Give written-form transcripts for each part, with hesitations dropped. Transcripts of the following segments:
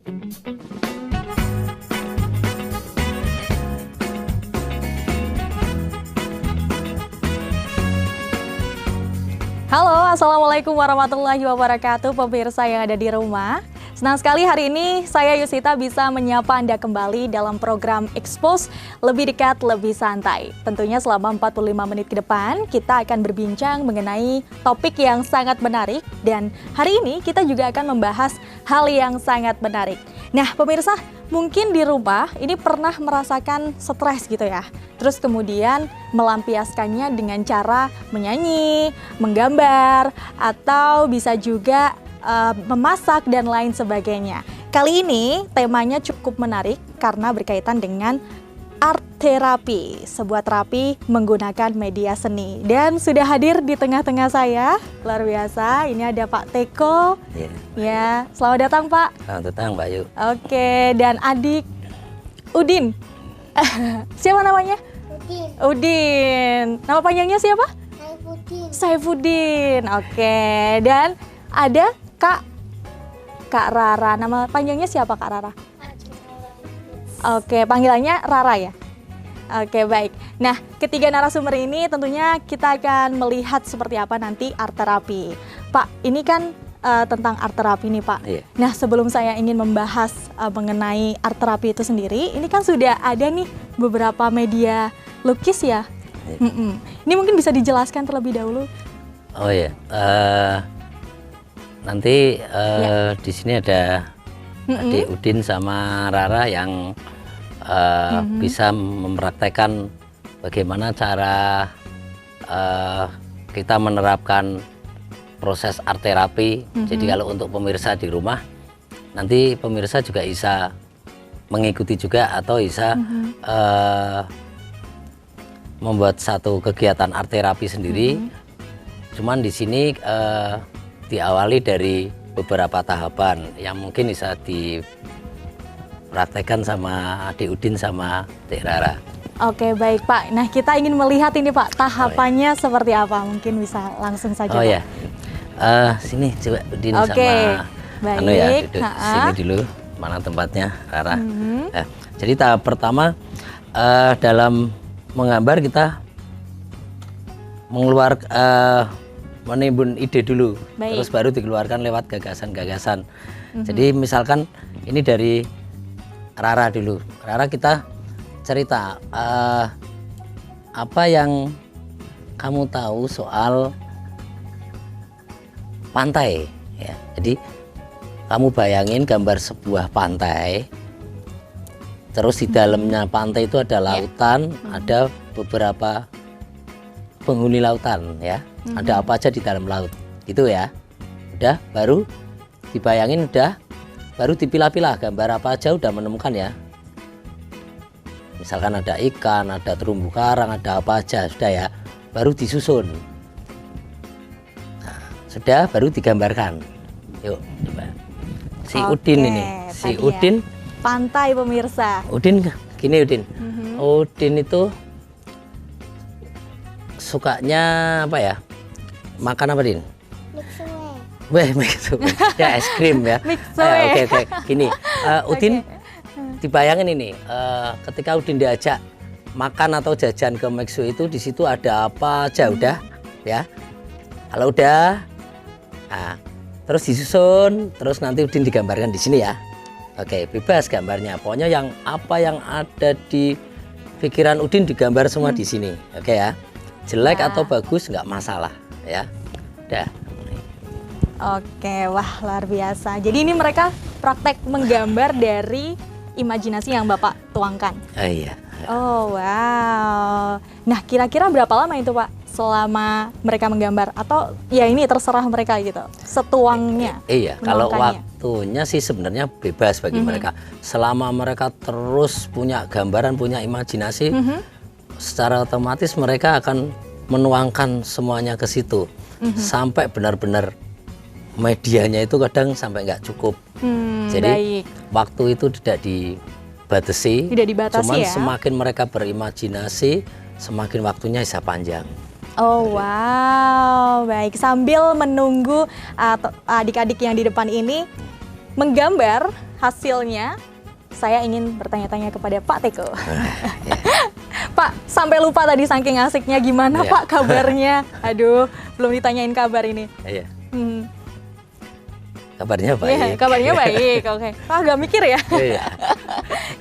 Halo, Assalamualaikum warahmatullahi wabarakatuh, pemirsa yang ada di rumah. Senang sekali hari ini saya Yusita bisa menyapa Anda kembali dalam program Expose Lebih Dekat, Lebih Santai. Tentunya selama 45 menit ke depan kita akan berbincang mengenai topik yang sangat menarik. Dan hari ini kita juga akan membahas hal yang sangat menarik. Nah pemirsa, mungkin di rumah ini pernah merasakan stres gitu ya. Terus kemudian melampiaskannya dengan cara menyanyi, menggambar, atau bisa juga memasak dan lain sebagainya. Kali ini temanya cukup menarik karena berkaitan dengan art therapy, sebuah terapi menggunakan media seni. Dan sudah hadir di tengah-tengah saya, luar biasa, ini ada Pak Teko. Ya, selamat datang Pak. Selamat datang Mbak Yu. Oke, dan adik Udin. Siapa namanya? Udin. Udin. Nama panjangnya siapa? Saifuddin. Saifuddin. Oke, dan ada Kak Rara. Nama panjangnya siapa Kak Rara? Oke, panggilannya Rara ya? Oke, baik. Nah, ketiga narasumber ini tentunya kita akan melihat seperti apa nanti art terapi. Pak, ini kan tentang art terapi nih Pak. Iya. Nah, sebelum saya ingin membahas mengenai art terapi itu sendiri, ini kan sudah ada nih beberapa media lukis ya? Iya. Ini mungkin bisa dijelaskan terlebih dahulu. Oh ya, nanti di sini ada adik Udin sama Rara yang bisa mempraktekkan bagaimana cara kita menerapkan proses art terapi. Jadi kalau untuk pemirsa di rumah, nanti pemirsa juga bisa mengikuti juga atau bisa membuat satu kegiatan art terapi sendiri. Cuman di sini diawali dari beberapa tahapan yang mungkin bisa dipraktekkan sama adik Udin sama Dek Rara. Oke, baik Pak. Nah, kita ingin melihat ini Pak, tahapannya seperti apa? Mungkin bisa langsung saja. Oh Pak. ya, sini coba Udin Oke, sama baik. Anu ya, duduk sini dulu. Mana tempatnya, Rara? Nah, jadi tahap pertama dalam menggambar kita menimbun ide dulu, Baik. terus baru dikeluarkan lewat gagasan-gagasan. Jadi misalkan ini dari Rara dulu. Rara, kita cerita apa yang kamu tahu soal pantai ya. Jadi kamu bayangin gambar sebuah pantai, terus di dalamnya pantai itu ada lautan, ada beberapa penghuni lautan ya. Ada apa aja di dalam laut gitu ya. Udah, baru dibayangin, udah, baru dipilah-pilah gambar apa aja udah menemukan ya. Misalkan ada ikan, ada terumbu karang, ada apa aja, sudah ya. Baru disusun. Nah, sudah, baru digambarkan. Yuk, coba. Si Udin ini, si tadi Udin. Ya. Pantai pemirsa. Udin, gini Udin. Udin itu sukanya apa ya? Makan apa, Din? Mixue. Weh, ya es krim ya. Mixue. Oke. Gini, Udin, dibayangin ini, ketika Udin diajak makan atau jajan ke Mixue itu, di situ ada apa aja udah, ya. Kalau udah, nah, terus disusun, terus nanti Udin digambarkan di sini ya. Oke, bebas gambarnya. Pokoknya yang apa yang ada di pikiran Udin digambar semua di sini. Oke ya. Jelek atau bagus nggak masalah ya. Udah. Oke, wah luar biasa. Jadi ini mereka praktek menggambar dari imajinasi yang Bapak tuangkan. Iya. Oh wow. Nah kira-kira berapa lama itu Pak selama mereka menggambar? Atau ya ini terserah mereka gitu, setuangnya? Iya, kalau menuangkannya? waktunya sih sebenarnya bebas bagi mereka. Selama mereka terus punya gambaran, punya imajinasi, secara otomatis mereka akan menuangkan semuanya ke situ. Sampai benar-benar medianya itu kadang sampai nggak cukup. Jadi Baik. waktu itu tidak dibatasi. Tidak dibatasi Cuman ya? semakin mereka berimajinasi, semakin waktunya bisa panjang. Oh wow, baik. Sambil menunggu adik-adik yang di depan ini menggambar hasilnya, saya ingin bertanya-tanya kepada Pak Teko. Pak, sampai lupa tadi saking asiknya, gimana Iya. Pak kabarnya? Aduh, belum ditanyain kabar ini. Iya. Hmm. Kabarnya Iya, baik. kabarnya baik, oke. Pak agak mikir ya. Iya.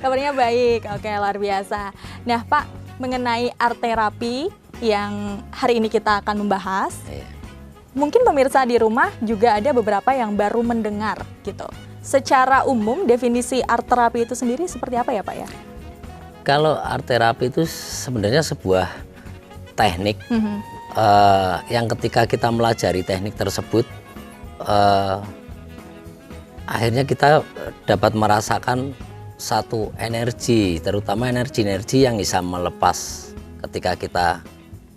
Kabarnya baik, oke, luar biasa. Nah Pak, mengenai art terapi yang hari ini kita akan membahas, Iya. mungkin pemirsa di rumah juga ada beberapa yang baru mendengar gitu. Secara umum, definisi art terapi itu sendiri seperti apa ya Pak ya? Kalau art terapi itu sebenarnya sebuah teknik yang ketika kita melajari teknik tersebut, akhirnya kita dapat merasakan satu energi, terutama energi-energi yang bisa melepas ketika kita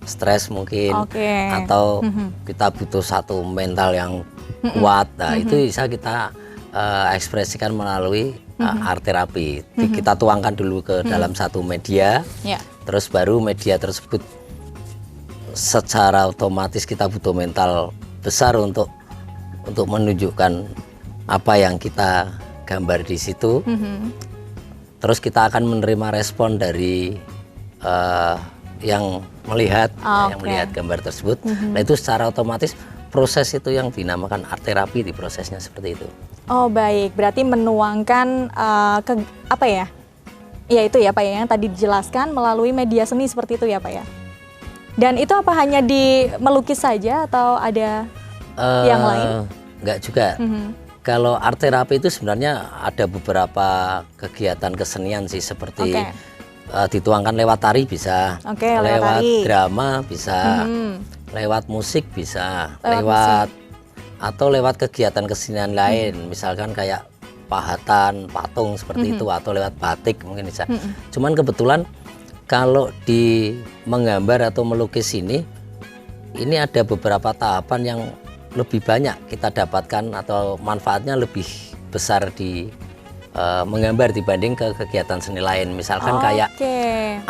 stres mungkin, Oke. atau kita butuh satu mental yang kuat. Nah, itu bisa kita ekspresikan melalui art terapi. Kita tuangkan dulu ke dalam satu media, Ya. terus baru media tersebut secara otomatis kita butuh mental besar untuk menunjukkan apa yang kita gambar di situ. Terus kita akan menerima respon dari yang melihat, yang melihat gambar tersebut. Nah, itu secara otomatis proses itu yang dinamakan art terapi, di prosesnya seperti itu. Oh baik, berarti menuangkan apa ya? Ya itu ya Pak ya, yang tadi dijelaskan melalui media seni seperti itu ya Pak ya. Dan itu apa hanya di melukis saja atau ada yang lain? Enggak juga. Kalau art terapi itu sebenarnya ada beberapa kegiatan kesenian sih, seperti dituangkan lewat tari bisa, Oke, lewat lewat tari. drama bisa, lewat musik bisa, Lewat atau lewat kegiatan kesenian lain, misalkan kayak pahatan, patung seperti itu, atau lewat batik mungkin bisa. Cuman kebetulan kalau di menggambar atau melukis ini ada beberapa tahapan yang lebih banyak kita dapatkan atau manfaatnya lebih besar di menggambar dibanding ke kegiatan seni lain. Misalkan kayak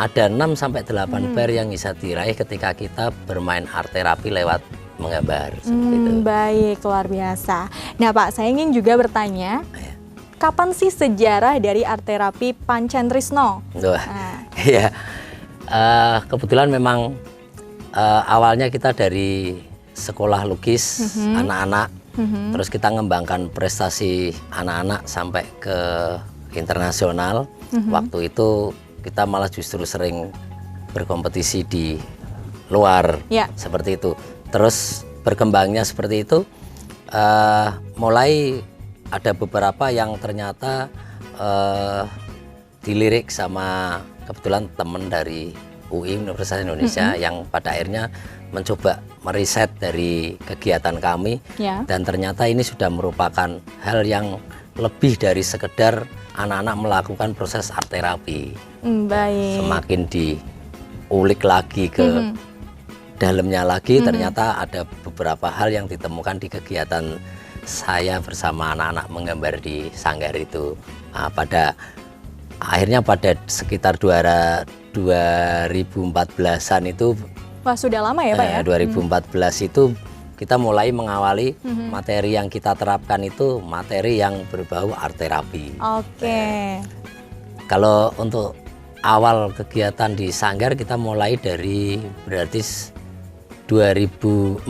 ada 6 sampai 8 bar yang bisa diraih ketika kita bermain art terapi lewat menggambar seperti itu. Baik, luar biasa. Nah Pak, saya ingin juga bertanya, kapan sih sejarah dari art terapi Pancentrisno? Wah, iya. Kebetulan memang awalnya kita dari sekolah lukis anak-anak, terus kita ngembangkan prestasi anak-anak sampai ke internasional. Waktu itu kita malah justru sering berkompetisi di luar, seperti itu. Terus berkembangnya seperti itu, mulai ada beberapa yang ternyata dilirik sama kebetulan teman dari UI Universitas Indonesia yang pada akhirnya mencoba meriset dari kegiatan kami, dan ternyata ini sudah merupakan hal yang lebih dari sekedar anak-anak melakukan proses art terapi. Baik. Semakin diulik lagi ke dalamnya lagi, ternyata ada beberapa hal yang ditemukan di kegiatan saya bersama anak-anak menggambar di sanggar itu. Nah, akhirnya pada sekitar 2014-an itu, wah sudah lama ya Pak ya? 2014 itu kita mulai mengawali materi yang kita terapkan itu materi yang berbau art terapi. Kalau untuk awal kegiatan di sanggar kita mulai dari berarti 2004.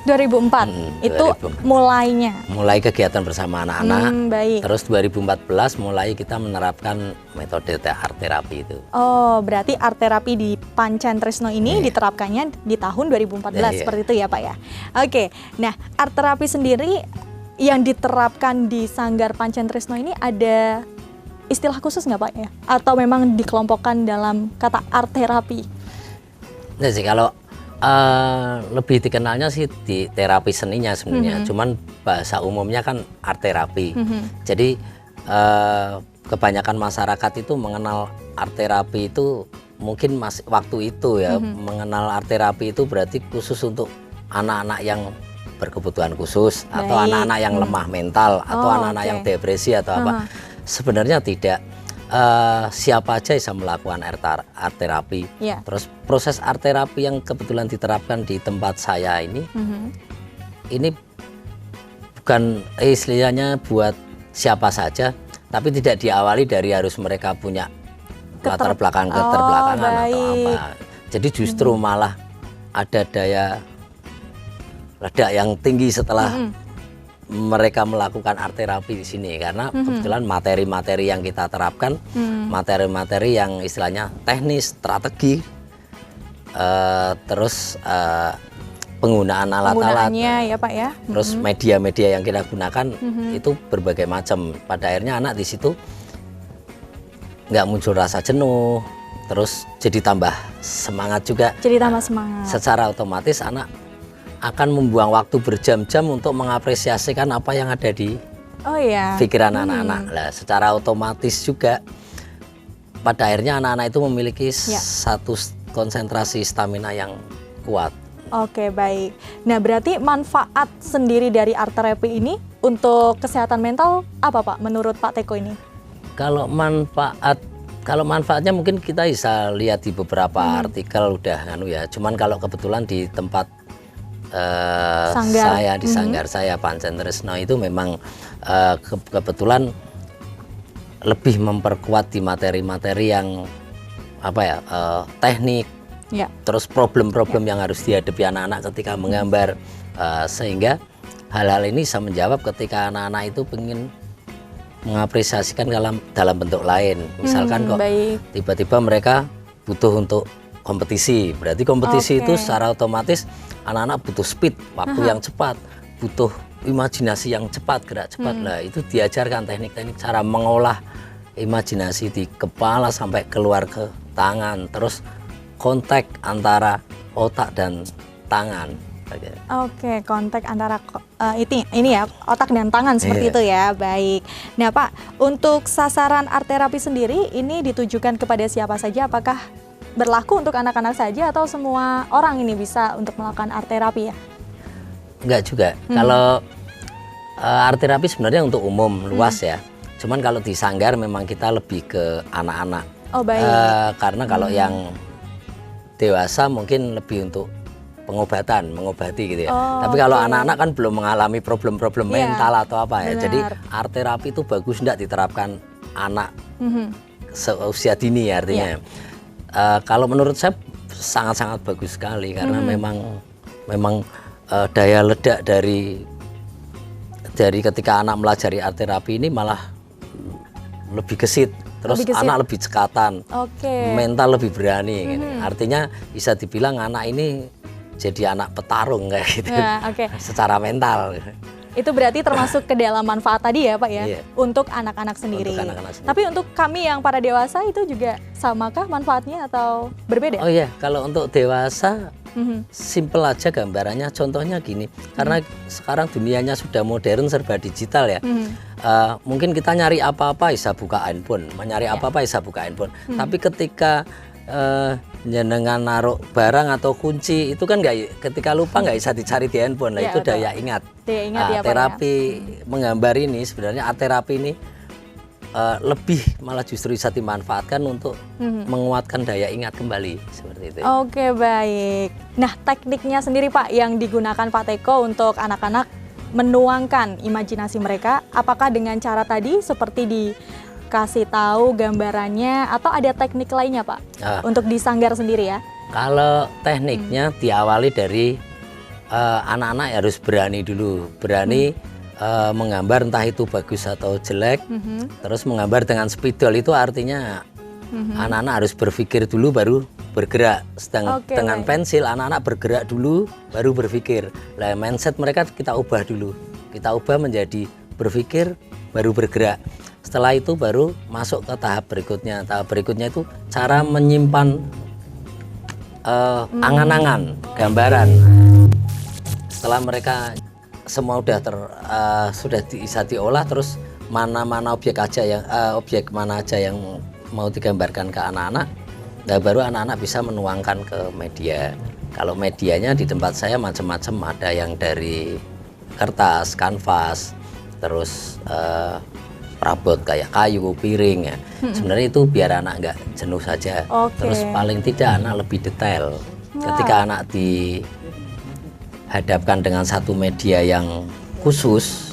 2004 itu 2004. mulai kegiatan bersama anak-anak. Baik. Terus 2014 mulai kita menerapkan metode art terapi itu. Oh, berarti art terapi di Pancentrisno ini diterapkannya di tahun 2014 seperti itu ya Pak ya. Oke. Nah, art terapi sendiri yang diterapkan di Sanggar Pancentrisno ini ada istilah khusus nggak Pak ya? Atau memang dikelompokkan dalam kata art terapi? Nah sih, kalau lebih dikenalnya sih di terapi seninya sebenarnya, cuman bahasa umumnya kan art terapi. Jadi kebanyakan masyarakat itu mengenal art terapi itu mungkin waktu itu ya, mengenal art terapi itu berarti khusus untuk anak-anak yang berkebutuhan khusus, atau anak-anak yang lemah mental, atau anak-anak yang depresi atau apa. Sebenarnya tidak. Siapa aja bisa melakukan art terapi. Terus proses art terapi yang kebetulan diterapkan di tempat saya ini bukan istilahnya buat siapa saja, tapi tidak diawali dari harus mereka punya latar belakang keterbelakangan atau apa. Jadi justru malah ada daya ledak yang tinggi setelah mereka melakukan art terapi di sini, karena kebetulan materi-materi yang kita terapkan materi-materi yang istilahnya teknis, strategi, terus penggunaan alat-alat, ya Pak ya, terus media-media yang kita gunakan itu berbagai macam. Pada akhirnya anak di situ nggak muncul rasa jenuh, terus jadi tambah semangat juga. Jadi tambah semangat. Secara otomatis anak akan membuang waktu berjam-jam untuk mengapresiasikan apa yang ada di pikiran anak-anak. Nah, secara otomatis juga pada akhirnya anak-anak itu memiliki satu konsentrasi stamina yang kuat. Oke, baik. Nah, berarti manfaat sendiri dari art therapy ini untuk kesehatan mental apa Pak menurut Pak Teko ini? Kalau manfaatnya mungkin kita bisa lihat di beberapa artikel udah ya. Cuman kalau kebetulan di tempat saya di sanggar saya Pancen Tresno itu memang kebetulan lebih memperkuat di materi-materi yang teknik, terus problem-problem yang harus dihadapi anak-anak ketika menggambar, sehingga hal-hal ini bisa menjawab ketika anak-anak itu ingin mengapresiasikan dalam bentuk lain. Misalkan tiba-tiba mereka butuh untuk kompetisi, berarti kompetisi itu secara otomatis anak-anak butuh speed, waktu yang cepat, butuh imajinasi yang cepat, gerak cepat. Lah itu diajarkan teknik-teknik cara mengolah imajinasi di kepala sampai keluar ke tangan, terus kontak antara otak dan tangan. Oke, kontak antara ini ya, otak dan tangan seperti itu ya. Baik. Nah Pak, untuk sasaran art terapi sendiri ini ditujukan kepada siapa saja? Apakah berlaku untuk anak-anak saja atau semua orang ini bisa untuk melakukan art terapi ya? Enggak juga. Kalau art terapi sebenarnya untuk umum, luas ya. Cuman kalau di sanggar memang kita lebih ke anak-anak. Oh baik. Karena kalau yang dewasa mungkin lebih untuk pengobatan, mengobati gitu ya. Tapi kalau anak-anak kan belum mengalami problem-problem mental atau apa ya. Jadi art terapi itu bagus enggak diterapkan anak seusia dini ya, artinya. Kalau menurut saya sangat-sangat bagus sekali karena memang daya ledak dari ketika anak melajari art terapi ini malah lebih gesit, terus anak lebih cekatan, mental lebih berani. Gitu. Artinya bisa dibilang anak ini jadi anak petarung kayak gitu, secara mental. Itu berarti termasuk ke dalam manfaat tadi ya Pak ya, untuk anak-anak sendiri. Tapi untuk kami yang para dewasa itu juga samakah manfaatnya atau berbeda? Oh iya, kalau untuk dewasa simple aja gambarannya. Contohnya gini, karena sekarang dunianya sudah modern serba digital ya. Mungkin kita nyari apa-apa bisa buka handphone, mencari apa-apa bisa buka handphone. Tapi ketika jenengan naruh barang atau kunci itu kan ketika lupa nggak bisa dicari di handphone. Lah itu daya ingat. Terapi menggambar ini sebenarnya art terapi ini lebih malah justru bisa dimanfaatkan untuk menguatkan daya ingat kembali seperti itu. Oke, baik. Nah, tekniknya sendiri Pak yang digunakan Pak Teko untuk anak-anak menuangkan imajinasi mereka, apakah dengan cara tadi seperti dikasih tahu gambarannya atau ada teknik lainnya Pak untuk di sanggar sendiri ya? Kalau tekniknya diawali dari anak-anak harus berani dulu, menggambar entah itu bagus atau jelek, terus menggambar dengan spidol itu artinya anak-anak harus berpikir dulu baru bergerak. Dengan pensil anak-anak bergerak dulu baru berpikir. Lah mindset mereka kita ubah dulu, kita ubah menjadi berpikir baru bergerak. Setelah itu baru masuk ke tahap berikutnya. Tahap berikutnya itu cara menyimpan angan-angan, gambaran. Setelah mereka semua sudah bisa diolah, terus mana objek mana aja yang mau digambarkan ke anak-anak, nah baru anak-anak bisa menuangkan ke media. Kalau medianya di tempat saya macam-macam, ada yang dari kertas, kanvas, terus perabot kayak kayu, piring ya. Sebenarnya itu biar anak nggak jenuh saja. Terus paling tidak anak lebih detail. Ketika anak dihadapkan dengan satu media yang khusus,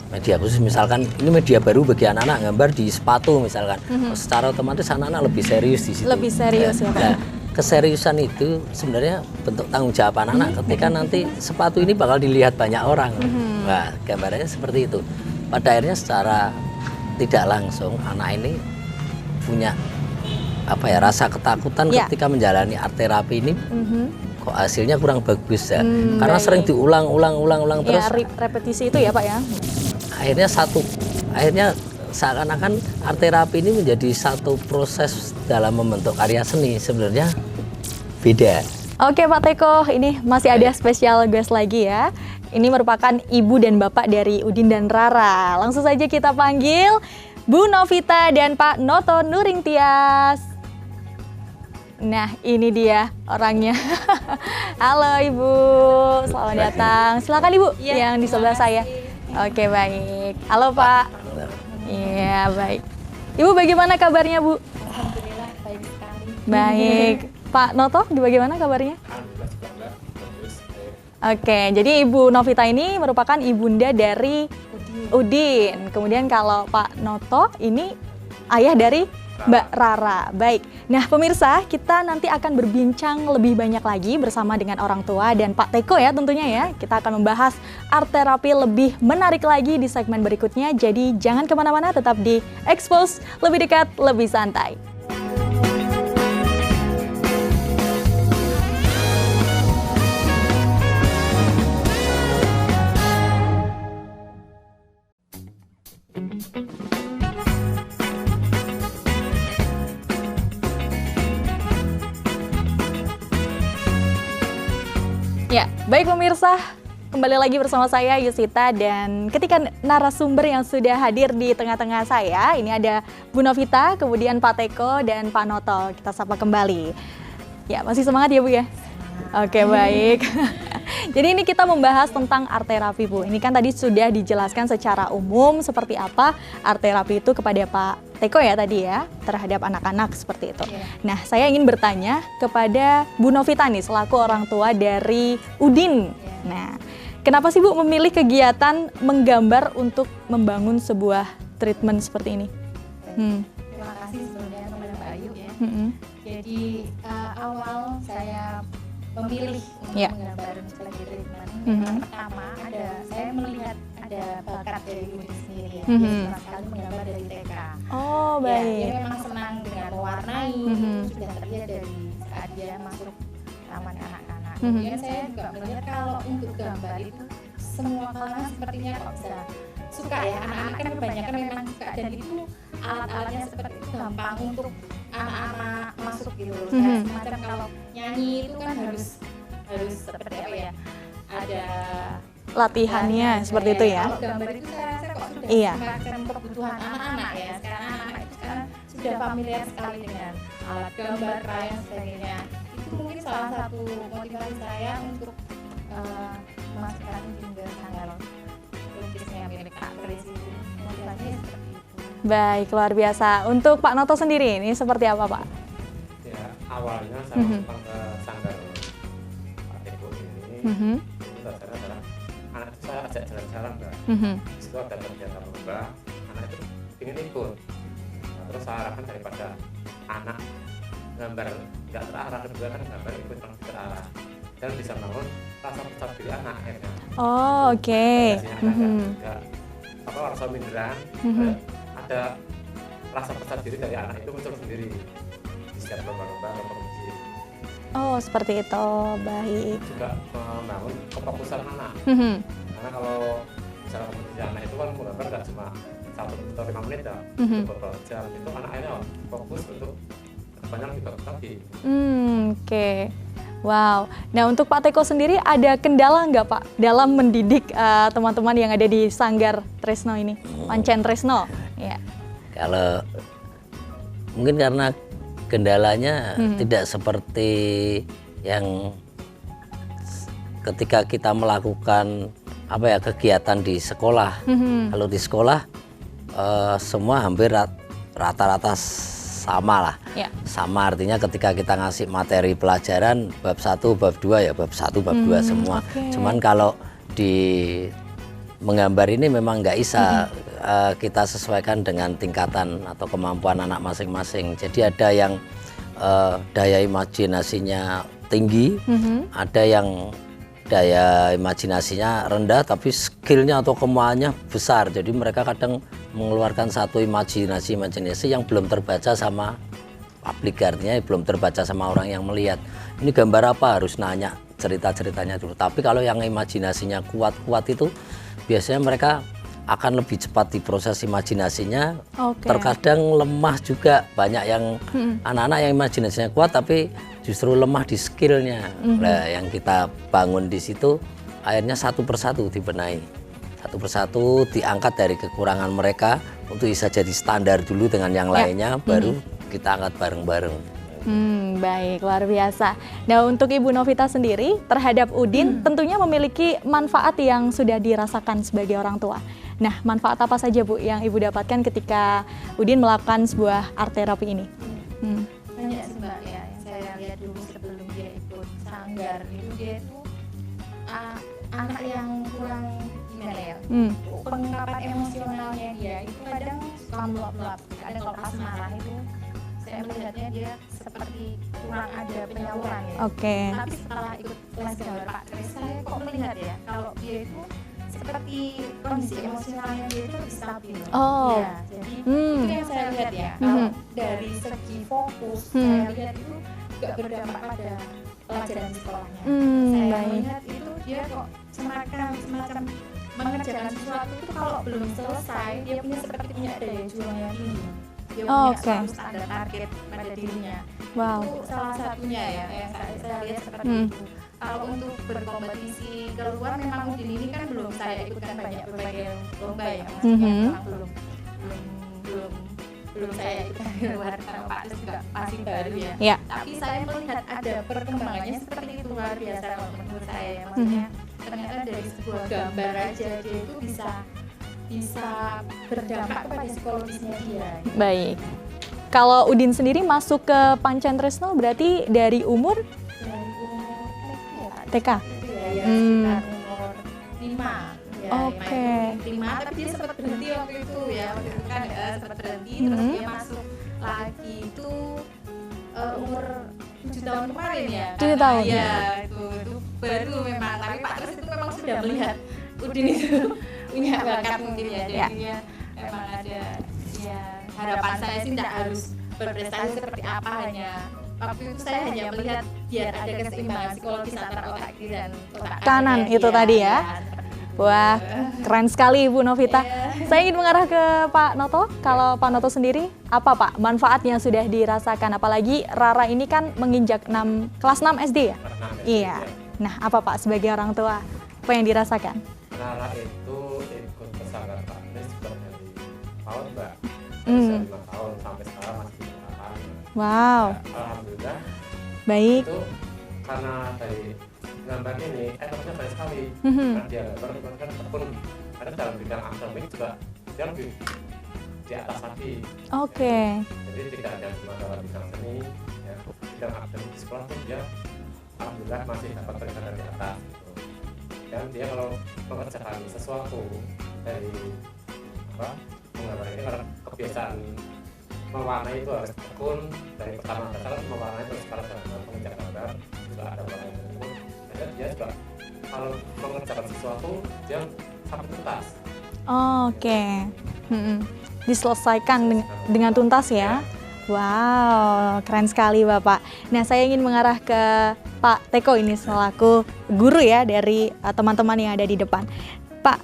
media khusus misalkan ini media baru bagi anak-anak gambar di sepatu misalkan, secara otomatis anak-anak lebih serius di situ. Lebih serius ya Pak. Nah, keseriusan itu sebenarnya bentuk tanggung jawab anak-anak ketika nanti sepatu ini bakal dilihat banyak orang. Nah, gambarannya seperti itu. Pada akhirnya secara tidak langsung anak ini punya apa ya, rasa ketakutan ketika menjalani art terapi ini. Kok hasilnya kurang bagus ya, karena sering diulang terus. Repetisi itu ya Pak ya. Akhirnya seakan-akan art terapi ini menjadi satu proses dalam membentuk karya seni, sebenarnya beda. Oke Pak Teko, ini masih ada spesial guest lagi ya. Ini merupakan ibu dan bapak dari Udin dan Rara. Langsung saja kita panggil Bu Novita dan Pak Noto Nuringtias. Nah, ini dia orangnya. Halo Ibu, selamat datang. Silakan Ibu, yang di sebelah saya. Oke, baik. Halo Pak. Iya, baik. Ibu bagaimana kabarnya Bu? Alhamdulillah baik sekali. Baik. Pak Noto, bagaimana kabarnya? Oke, jadi Ibu Novita ini merupakan ibunda dari Udin. Kemudian kalau Pak Noto ini ayah dari Mbak Rara. Baik. Nah, pemirsa, kita nanti akan berbincang lebih banyak lagi bersama dengan orang tua dan Pak Teko ya tentunya ya. Kita akan membahas art terapi lebih menarik lagi di segmen berikutnya. Jadi jangan kemana-mana, tetap di Expose, lebih dekat, lebih santai. Ya, baik pemirsa, kembali lagi bersama saya Yusita dan ketika narasumber yang sudah hadir di tengah-tengah saya, ini ada Bu Novita, kemudian Pak Teko dan Pak Noto. Kita sapa kembali. Ya, masih semangat ya Bu ya? Oke, baik. Jadi ini kita membahas tentang art terapi Bu. Ini kan tadi sudah dijelaskan secara umum seperti apa art terapi itu kepada Pak Teko ya tadi ya, terhadap anak-anak seperti itu. Nah, saya ingin bertanya kepada Bu Novita nih selaku orang tua dari Udin. Nah, kenapa sih Bu memilih kegiatan menggambar untuk membangun sebuah treatment seperti ini? Terima kasih sebelumnya kepada Mbak Ayu ya. Jadi awal saya memilih untuk menggambar sebagai treatment. Pertama saya melihat ada bakat dari Udin sendiri ya. Dia senang sekali menggambar dari TK. Oh, baik. Ya, dia memang senang dengan mewarnai. Sudah terlihat dari saat dia masuk taman anak-anak. Kemudian saya juga melihat kalau untuk gambar itu semua kalangan sepertinya kok bisa suka ya. Anak-anak kan kebanyakan memang suka dan itu alat-alatnya seperti itu gampang untuk anak-anak masuk gitu. Kayak semacam kalau nyanyi itu kan harus seperti apa ya? Ada latihannya seperti itu ya. Kalau gambar itu saya rasa kok sudah semacam kebutuhan anak-anak ya. Sekarang anak-anak itu sekarang sudah familiar sekali dengan alat gambar, dan sebagainya. Itu mungkin salah satu motivasi saya untuk memasukkan juga tanggal lukisnya milik Pak Presiden. Motivasinya seperti itu. Baik, luar biasa. Untuk Pak Noto sendiri ini seperti apa Pak? Ya, awalnya saya masuk ke sanggar Pak Teko ini. Itu dasarnya adalah anak itu saya ajak jalan-jalan Mbak. Di situ ada kegiatan lomba, anak itu ingin ikut. Nah, terus saya arahkan daripada anak gambar nggak terarah, kedua kan gambar ikut langsung terarah dan bisa bangun rasa percaya diri anak akhirnya. Oh, oke. Apa rasa minderan, ada rasa percaya diri dari anak itu muncul sendiri di setiap lomba-lomba atau kompetisi. Oh, seperti itu. Baik. Juga membangun kefokusan anak. Karena kalau misalnya kompetisi anak itu kan menggambar nggak cuma 1 atau 5 menit ya, beberapa jam. Itu anak akhirnya fokus untuk banyak juga lagi. Oke. Wow. Nah, untuk Pak Teko sendiri ada kendala nggak Pak dalam mendidik teman-teman yang ada di Sanggar Tresno ini, Pancen Tresno? Ya. Kalau mungkin karena kendalanya tidak seperti yang ketika kita melakukan apa ya kegiatan di sekolah. Kalau di sekolah semua hampir rata-rata sama lah. Sama artinya ketika kita ngasih materi pelajaran bab 1, bab 2 ya bab 1, bab 2 semua. Cuman kalau di menggambar ini memang nggak bisa kita sesuaikan dengan tingkatan atau kemampuan anak masing-masing. Jadi ada yang daya imajinasinya tinggi, ada yang daya imajinasinya rendah tapi skillnya atau kemauannya besar. Jadi mereka kadang mengeluarkan satu imajinasi yang belum terbaca sama publik, artinya belum terbaca sama orang yang melihat. Ini gambar apa, harus nanya cerita-ceritanya dulu. Tapi kalau yang imajinasinya kuat-kuat itu biasanya mereka akan lebih cepat di proses imajinasinya. Terkadang lemah juga, banyak yang anak-anak yang imajinasinya kuat tapi justru lemah di skillnya. Nah, yang kita bangun di situ akhirnya satu persatu dibenahi, satu persatu diangkat dari kekurangan mereka untuk bisa jadi standar dulu dengan yang lainnya, baru kita angkat bareng-bareng. Baik, luar biasa. Nah, untuk Ibu Novita sendiri terhadap Udin tentunya memiliki manfaat yang sudah dirasakan sebagai orang tua. Nah, manfaat apa saja Bu yang Ibu dapatkan ketika Udin melakukan sebuah art terapi ini? Banyak sih Mbak ya, yang saya lihat dulu sebelum dia ikut sanggar itu, dia itu anak yang kurang gimana ya, pengungkapan emosionalnya dia itu kadang suka meluap-luap. Kadang kalau pas marah itu saya melihatnya dia seperti kurang ada penyaluran ya. Tapi setelah ikut les gambar Pak Kris, saya kok melihat ya kalau dia itu seperti kondisi emosionalnya dia itu lebih stabil. Ya, jadi itu yang saya lihat ya. Kalau dari segi fokus saya lihat itu nggak berdampak pada pelajaran di sekolahnya. Saya melihat itu dia kok semacam mengerjakan sesuatu itu kalau belum selesai dia punya seperti punya daya juang yang tinggi. Dia punya suatu standar target pada dirinya. Itu salah satunya ya yang saya lihat seperti itu. Kalau untuk berkompetisi keluar memang Udin ini kan belum saya ikutkan banyak berbagai lomba ya, maksudnya memang belum saya ikutkan keluar karena Pak Kris juga masih baru ya. Tapi saya melihat ada perkembangannya seperti itu, luar biasa menurut saya ya. Maksudnya ternyata dari sebuah gambar aja dia itu bisa berdampak kepada psikologisnya dia. Baik. Kalau Udin sendiri masuk ke Pancen Tresno berarti dari umur TK? Ya, sekitar umur 5 ya, 5, tapi dia sempat berhenti waktu itu ya, waktu itu kan sempat berhenti, terus dia masuk lagi itu umur 7 tahun kemarin ya. 7 tahun? Ya, itu baru memang, tapi Pak Kris itu memang sudah melihat Udin itu punya bakat mungkin ya, jadinya memang ada ya, harapan saya sih tidak harus berprestasi seperti apa, hanya waktu itu saya hanya melihat biar ada keseimbangan psikologis antara otak kiri dan otak kanan itu tadi ya. Wah, keren sekali Ibu Novita. Saya ingin mengarah ke Pak Noto. Kalau Pak Noto sendiri, apa Pak manfaatnya sudah dirasakan? Apalagi Rara ini kan menginjak kelas 6 SD ya? Iya. Nah, apa Pak sebagai orang tua, apa yang dirasakan? Rara itu ikut pesanggar Pak Kris juga dari tahun Mbak. Dari 5 tahun sampai sekarang masih bertahan. Wow. Ya, alhamdulillah. Baik. Itu karena dari gambar ini efeknya banyak sekali. Karena dia gambar kan tekun. Karena dalam bidang akademik juga dia lebih di atas lagi. Jadi tidak hanya cuma dalam bidang seni, ya, bidang akademik di sekolah pun dia alhamdulillah masih dapat peringatan di atas. Gitu. Dan dia kalau mengerjakan sesuatu dari menggambar ini, karena kebiasaan mewarnai itu harus tekun dari pertama dasar mewarnai terus sekarang dalam pengejar gambar juga ada warna itu. Dan dia juga kalau mengerjakan sesuatu dia sampai tuntas. Diselesaikan dengan tuntas ya. Wow, keren sekali Bapak. Nah, saya ingin mengarah ke Pak Teko ini selaku guru ya dari teman-teman yang ada di depan. Pak,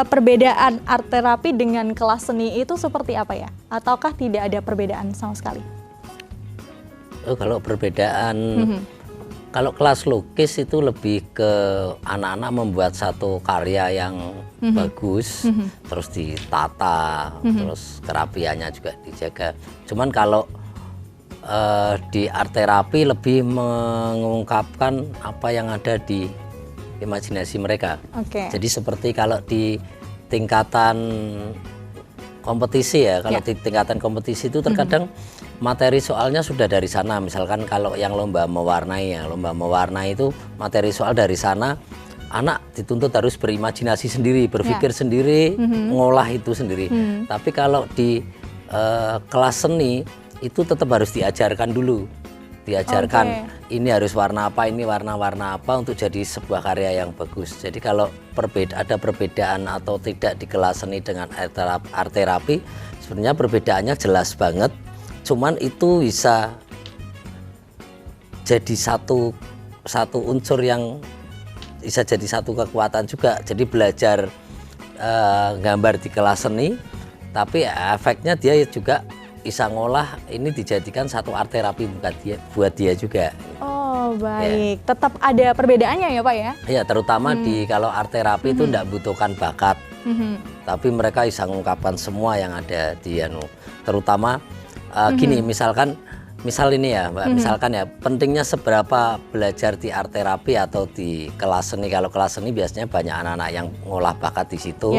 perbedaan art terapi dengan kelas seni itu seperti apa ya? Ataukah tidak ada perbedaan sama sekali? Kalau perbedaan, kalau kelas lukis itu lebih ke anak-anak membuat satu karya yang bagus, terus ditata, terus kerapiannya juga dijaga. Cuman kalau di art terapi lebih mengungkapkan apa yang ada di imajinasi mereka. Jadi seperti kalau di tingkatan kompetisi ya, kalau di tingkatan kompetisi itu terkadang materi soalnya sudah dari sana. Misalkan kalau yang lomba mewarnai ya, lomba mewarnai itu materi soal dari sana, anak dituntut harus berimajinasi sendiri, berpikir sendiri, ngolah itu sendiri. Tapi kalau di kelas seni itu tetap harus diajarkan dulu, diajarkan ini harus warna apa, ini warna-warna apa untuk jadi sebuah karya yang bagus. Jadi kalau ada perbedaan atau tidak di kelas seni dengan art terapi, sebenarnya perbedaannya jelas banget. Cuman itu bisa jadi satu unsur yang bisa jadi satu kekuatan juga. Jadi belajar gambar di kelas seni, tapi efeknya dia juga bisa ngolah ini dijadikan satu art terapi buat dia juga. Oh baik, tetap ada perbedaannya ya Pak ya? Iya, terutama di kalau art terapi itu tidak butuhkan bakat, tapi mereka bisa mengungkapkan semua yang ada di terutama gini, misal ini ya Mbak, misalkan ya pentingnya seberapa belajar di art terapi atau di kelas seni. Kalau kelas seni biasanya banyak anak-anak yang ngolah bakat di situ.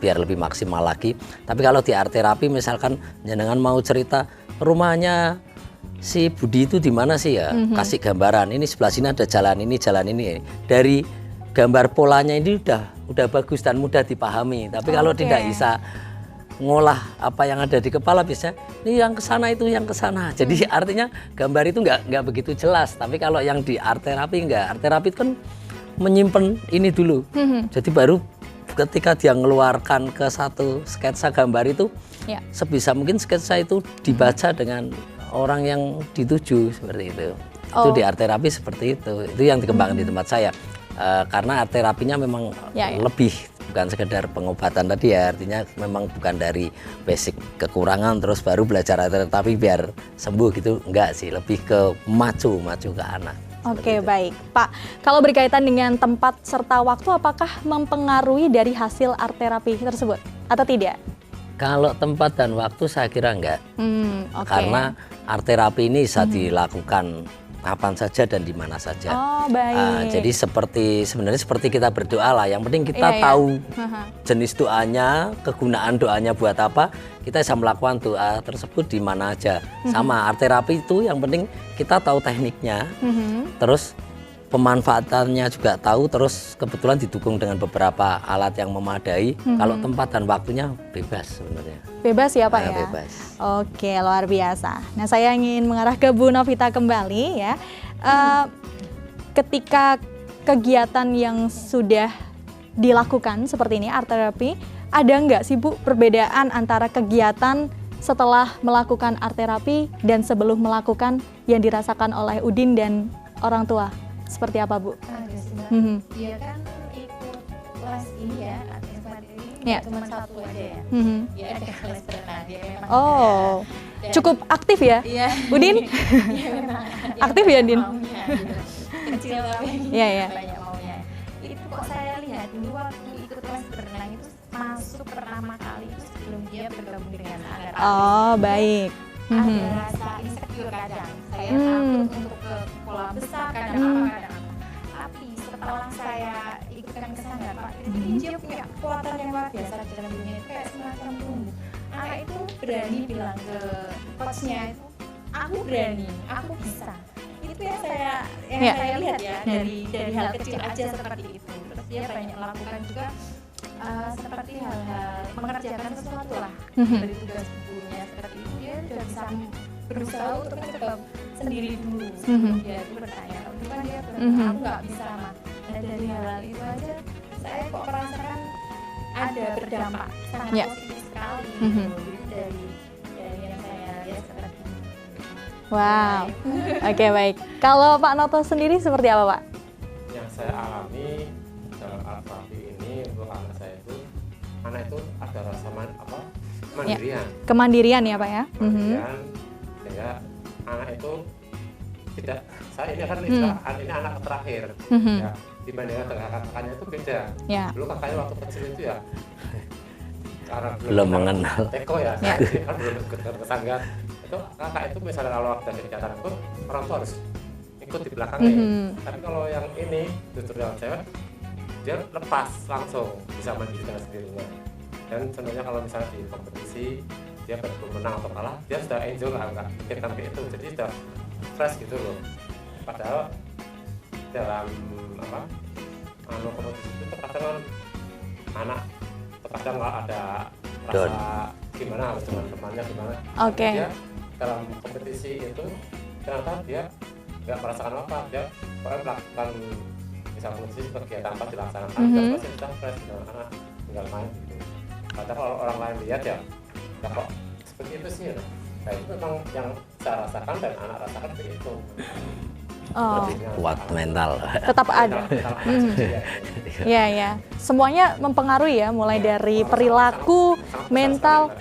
Biar lebih maksimal lagi. Tapi kalau di art terapi misalkan jenengan mau cerita rumahnya si Budi itu di mana sih ya, kasih gambaran, ini sebelah sini ada jalan ini. Dari gambar polanya ini udah bagus dan mudah dipahami. Tapi kalau tidak bisa ngolah apa yang ada di kepala, biasanya ini yang ke sana itu yang ke sana. Jadi artinya gambar itu nggak begitu jelas. Tapi kalau yang di art terapi enggak. Art terapi itu kan menyimpan ini dulu. Jadi baru ketika dia mengeluarkan ke satu sketsa gambar itu, sebisa mungkin sketsa itu dibaca dengan orang yang dituju seperti itu. Itu di art terapi seperti itu. Itu yang dikembangkan di tempat saya. Karena art terapinya memang lebih, bukan sekedar pengobatan tadi ya, artinya memang bukan dari basic kekurangan terus baru belajar art terapi biar sembuh gitu, enggak sih, lebih ke maju ke anak. Oke, baik. Pak, kalau berkaitan dengan tempat serta waktu, apakah mempengaruhi dari hasil art terapi tersebut atau tidak? Kalau tempat dan waktu saya kira enggak. Karena art terapi ini bisa dilakukan kapan saja dan di mana saja. Oh, baik. Jadi sebenarnya seperti kita berdoa lah. Yang penting kita tahu jenis doanya, kegunaan doanya buat apa. Kita bisa melakukan doa tersebut di mana aja. Sama art terapi itu yang penting kita tahu tekniknya. Terus pemanfaatannya juga tahu, terus kebetulan didukung dengan beberapa alat yang memadai. Kalau tempat dan waktunya bebas sebenarnya. Bebas ya Pak ya? Bebas. Oke, luar biasa. Nah, saya ingin mengarah ke Bu Novita kembali ya. Ketika kegiatan yang sudah dilakukan seperti ini, art therapy, ada nggak sih Bu perbedaan antara kegiatan setelah melakukan art therapy dan sebelum melakukan yang dirasakan oleh Udin dan orang tua? Seperti apa Bu? Ada sih Mbak. Dia kan ikut kelas ini ya, artis materi ini cuma satu aja ya. Dia ada kelas berenang, dia memang cukup aktif ya? Iya. Udin? Iya memang. Aktif ya Din? Maunya, gitu. Kecil tapi banyak maunya. Itu kok saya lihat dulu waktu ikut kelas berenang itu masuk pertama kali itu sebelum dia bergabung dengan anak. Oh, baik. Ada rasa insecure kadang. Saya takut untuk ke kolam besar kadang apa. Tapi setelah saya ikutkan ke sana Pak, jadi dia punya kekuatan yang luar biasa di dalam dunia itu kayak semacam tumbuh. Anak itu berani bilang ke coachnya itu, aku berani, aku bisa. Itu yang saya lihat ya dari hal kecil aja seperti itu. Terus dia banyak melakukan juga seperti hal-hal mengerjakan sesuatu lah dari tugas bukunya seperti itu. Dia sudah bisa berusaha untuk mencoba sendiri dulu sebelum dia itu bertanya. Itu kan dia bilang, aku nggak bisa mah. Nah dari hal itu aja saya kok merasakan ada berdampak sangat positif sekali gitu. Dari yang saya lihat seperti itu. Wow, oke baik. Kalau Pak Noto sendiri seperti apa Pak? Yang saya alami dalam art terapi ini untuk anak saya itu, anak itu ada rasa mandirian. Kemandirian ya Pak ya? Mandirian, sehingga anak itu tidak, saya ini kan ini anak terakhir, ya, dibandingkan dengan kakaknya itu beda. Dulu kakaknya waktu kecil itu ya, karena belum mengenal teko ya, jadi kan belum kesanggar. Itu kakak itu misalnya kalau ada kegiatan itu orang tua harus ikut di belakangnya. Tapi kalau yang ini justru yang cewek, dia lepas langsung bisa mandiri dengan sendirinya. Dan sebenarnya kalau misalnya di kompetisi dia baru menang atau kalah, dia sudah enjoy lah, nggak pikirkan kayak itu, jadi sudah fresh gitu loh. Padahal dalam kompetisi itu terkadang kan anak terkadang nggak ada Don. rasa gimana harus dengan temannya gimana. Oke. Dia dalam kompetisi itu ternyata dia nggak merasakan apa, dia pokoknya melakukan misal kompetisi kegiatan apa dilaksanakan, dia pasti sudah fresh dengan anak tinggal main gitu. Padahal kalau orang lain lihat ya kok seperti itu sih ya. Nah itu memang yang saya rasakan dan anak rasakan seperti itu. Oh, Kuat mental. tetap ada. Ya, ya. Semuanya mempengaruhi ya, mulai dari perilaku, mental.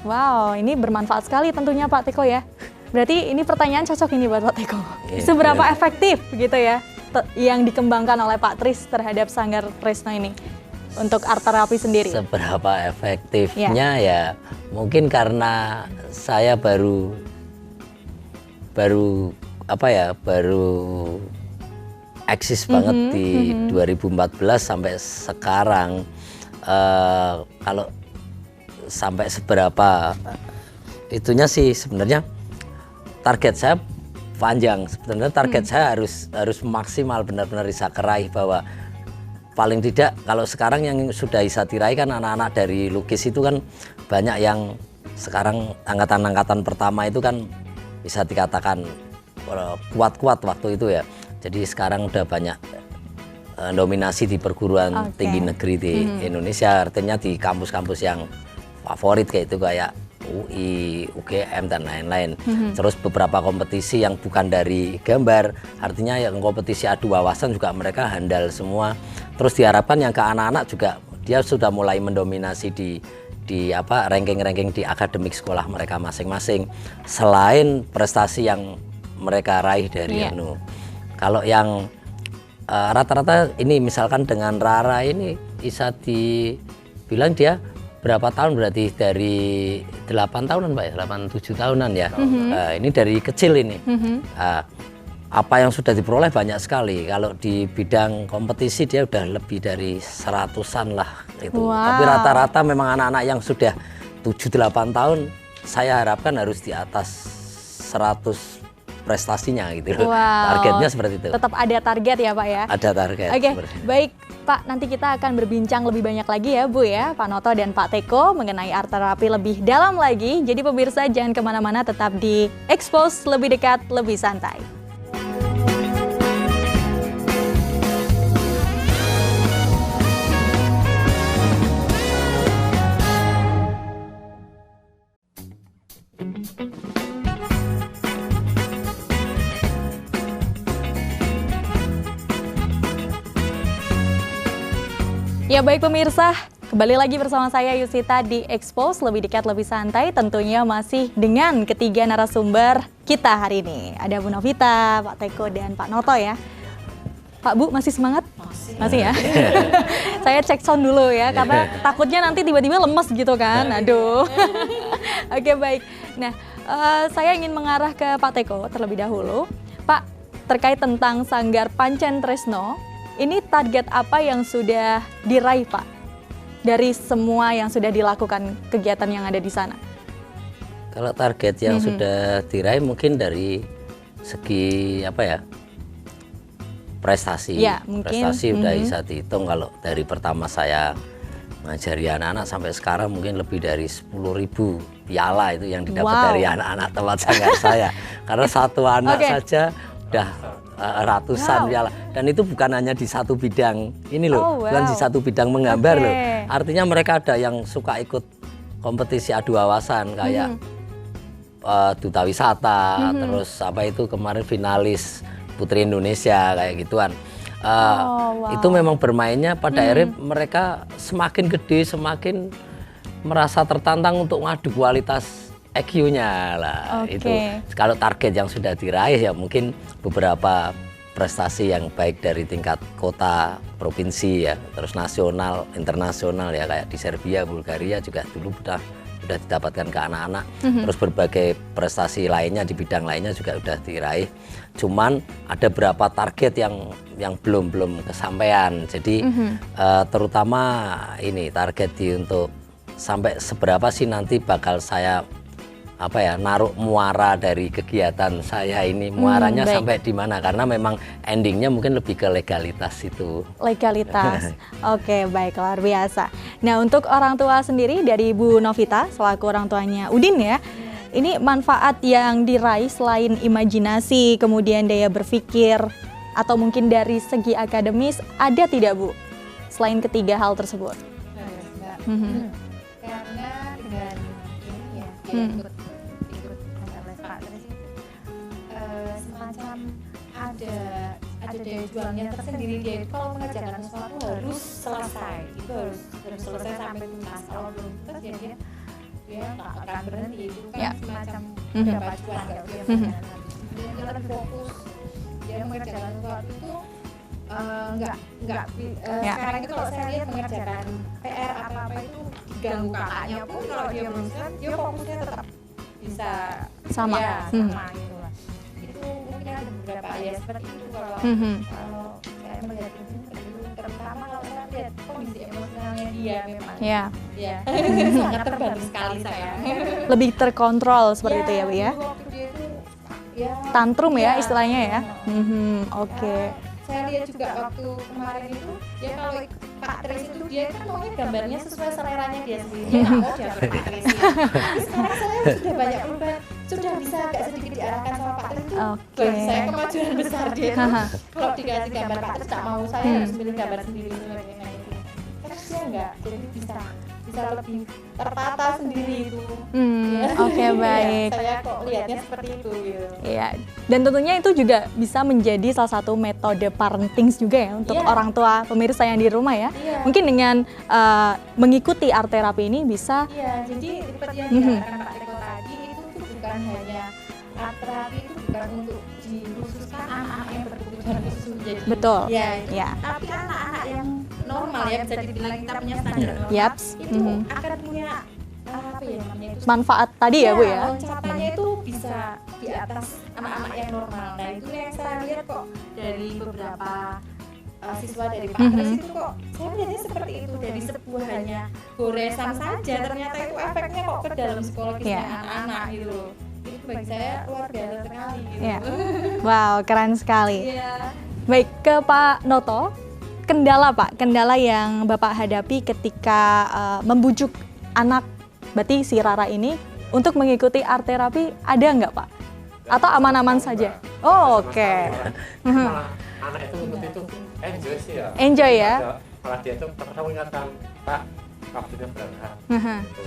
Wow, ini bermanfaat sekali tentunya Pak Teko ya. Berarti ini pertanyaan cocok ini buat Pak Teko. Iya, Seberapa iya. efektif gitu ya yang dikembangkan oleh Pak Tris terhadap Sanggar Tresno ini untuk art terapi sendiri? Seberapa efektifnya ya mungkin karena saya baru eksis banget di 2014 sampai sekarang. Kalau sampai seberapa itunya sih sebenarnya target saya panjang. Sebenarnya target saya harus maksimal, benar-benar bisa keraih bahwa paling tidak kalau sekarang yang sudah bisa diraih kan anak-anak dari lukis itu kan banyak yang sekarang angkatan-angkatan pertama itu kan bisa dikatakan kuat-kuat waktu itu ya. Jadi sekarang udah banyak nominasi di perguruan tinggi negeri di Indonesia, artinya di kampus-kampus yang favorit kayak itu kayak UI, UGM dan lain-lain. Terus beberapa kompetisi yang bukan dari gambar, artinya yang kompetisi adu wawasan juga mereka handal semua. Terus diharapkan yang ke anak-anak juga dia sudah mulai mendominasi di ranking-ranking di akademik sekolah mereka masing-masing. Selain prestasi yang mereka raih dari kalau yang rata-rata ini misalkan dengan Rara ini bisa dibilang dia berapa tahun, berarti dari 8 tahunan Pak ya, 8-7 tahunan ya. Ini dari kecil ini. Apa yang sudah diperoleh banyak sekali. Kalau di bidang kompetisi dia udah lebih dari 100-an lah itu. Tapi rata-rata memang anak-anak yang sudah 7-8 tahun saya harapkan harus di atas 100 prestasinya gitu. Targetnya seperti itu. Tetap ada target ya Pak ya? Ada target. Oke, baik Pak, nanti kita akan berbincang lebih banyak lagi ya Bu ya, Pak Noto dan Pak Teko mengenai art terapi lebih dalam lagi. Jadi pemirsa jangan kemana-mana, tetap di Expose, lebih dekat, lebih santai. Ya baik pemirsa, kembali lagi bersama saya Yusita di Expose, lebih dekat, lebih santai. Tentunya masih dengan ketiga narasumber kita hari ini. Ada Bu Novita, Pak Teko, dan Pak Noto ya. Pak Bu, masih semangat? Masih ya? Saya cek sound dulu ya, karena takutnya nanti tiba-tiba lemes gitu kan. Aduh. Oke baik. Nah, saya ingin mengarah ke Pak Teko terlebih dahulu. Pak, terkait tentang Sanggar Pancen Tresno, ini target apa yang sudah diraih Pak dari semua yang sudah dilakukan kegiatan yang ada di sana? Kalau target yang sudah diraih mungkin dari segi prestasi. Ya, mungkin. Prestasi udah bisa dihitung. Kalau dari pertama saya ngajari anak-anak sampai sekarang mungkin lebih dari 10.000 piala itu yang didapat dari anak-anak tempat sanggar saya. Karena satu anak saja udah ratusan piala, dan itu bukan hanya di satu bidang ini loh, bukan di satu bidang menggambar loh. Artinya mereka ada yang suka ikut kompetisi adu wawasan kayak duta wisata, terus kemarin finalis Putri Indonesia kayak gituan. Itu memang bermainnya pada akhirnya mereka semakin gede, semakin merasa tertantang untuk ngadu kualitas EQ-nya lah. Itu kalau target yang sudah diraih ya mungkin beberapa prestasi yang baik dari tingkat kota, provinsi ya, terus nasional, internasional ya, kayak di Serbia, Bulgaria juga dulu sudah didapatkan ke anak-anak. Terus berbagai prestasi lainnya di bidang lainnya juga sudah diraih. Cuman ada beberapa target yang belum kesampaian. Jadi terutama ini target untuk sampai seberapa sih nanti bakal saya apa ya, naruh muara dari kegiatan saya ini, muaranya baik. sampai di mana, karena memang endingnya mungkin lebih ke legalitas itu. Legalitas. Oke, baik, luar biasa. Nah, untuk orang tua sendiri dari Bu Novita selaku orang tuanya Udin ya, ini manfaat yang diraih selain imajinasi, kemudian daya berpikir, atau mungkin dari segi akademis, ada tidak Bu? Selain ketiga hal tersebut. Karena dengan ini ya, dia ikut les Pak Tris itu semacam ada daya juangnya tersendiri. Dia itu kalau mengerjakan sesuatu harus selesai, itu harus selesai sampai tuntas. Kalau belum tuntas ya dia nggak akan berhenti. Itu kan semacam ada pacuan nggak dia mengerjakan habis. Dia lebih fokus, dia mengerjakan sesuatu itu sekarang itu kalau saya lihat mengerjakan PR apa itu diganggu kakaknya pun kalau dia belum selesai dia fokusnya tetap bisa Sama. ya, sama gitu lah. Itu mungkin ada beberapa ya seperti itu kalau saya melihat ini seperti itu, terutama kalau saya lihat kondisi emosionalnya dia memang Ya, ya sangat terbantu sekali saya. lebih terkontrol seperti itu ya Bu ya. dulu waktu dia itu ya Tantrum ya iya, istilahnya ya. tantrum. Oke. Saya lihat juga waktu kemarin itu ya kalau ikut Pak Tris itu dia kan maunya gambarnya sesuai seleranya dia sendiri, dia nggak mau diatur Pak Tris ya. Tapi sekarang saya sudah banyak perubahan, sudah bisa agak sedikit diarahkan sama Pak Tris itu. Oke. Bagi saya kemajuan besar dia itu. Kalau dikasih gambar Pak Tris tak mau, saya harus pilih gambar sendiri sebagainya gitu. Karena dia enggak, jadi bisa lebih tertata sendiri itu. Oke, baik. Saya kok lihatnya seperti itu gitu. Iya, dan tentunya itu juga bisa menjadi salah satu metode parenting juga ya untuk Iya. orang tua pemirsa yang di rumah ya. Iya. Mungkin dengan mengikuti art terapi ini bisa Iya, jadi seperti yang dikatakan Pak Teko tadi itu tuh bukan hanya art terapi itu bukan untuk dikhususkan anak-anak yang berkebutuhan khusus jadi Betul. ya, Ya. tapi anak-anak yang normal ya bisa dibilang kita punya standar normal Yaps. itu akan punya apa ya namanya itu manfaat tadi ya Bu ya. loncatannya itu bisa di atas anak-anak yang normal. Nah itu yang saya lihat kok dari beberapa siswa dari Pak Tris itu kok saya melihatnya seperti itu, dari sebuah hanya goresan saja ternyata itu efeknya kok ke dalam psikologisnya Iya. anak-anak gitu loh. Itu bagi saya luar biasa sekali gitu. Iya. Wow, keren sekali. Iya. Baik, ke Pak Noto, kendala Pak, kendala yang Bapak hadapi ketika membujuk anak, berarti si Rara ini untuk mengikuti art terapi ada nggak Pak? Atau aman-aman saja? Oh, oke. Malah anak itu ikut itu enjoy sih ya. Enjoy ya? Malah dia tuh pernah mengingatkan, Pak, waktunya berangkat. Gitu.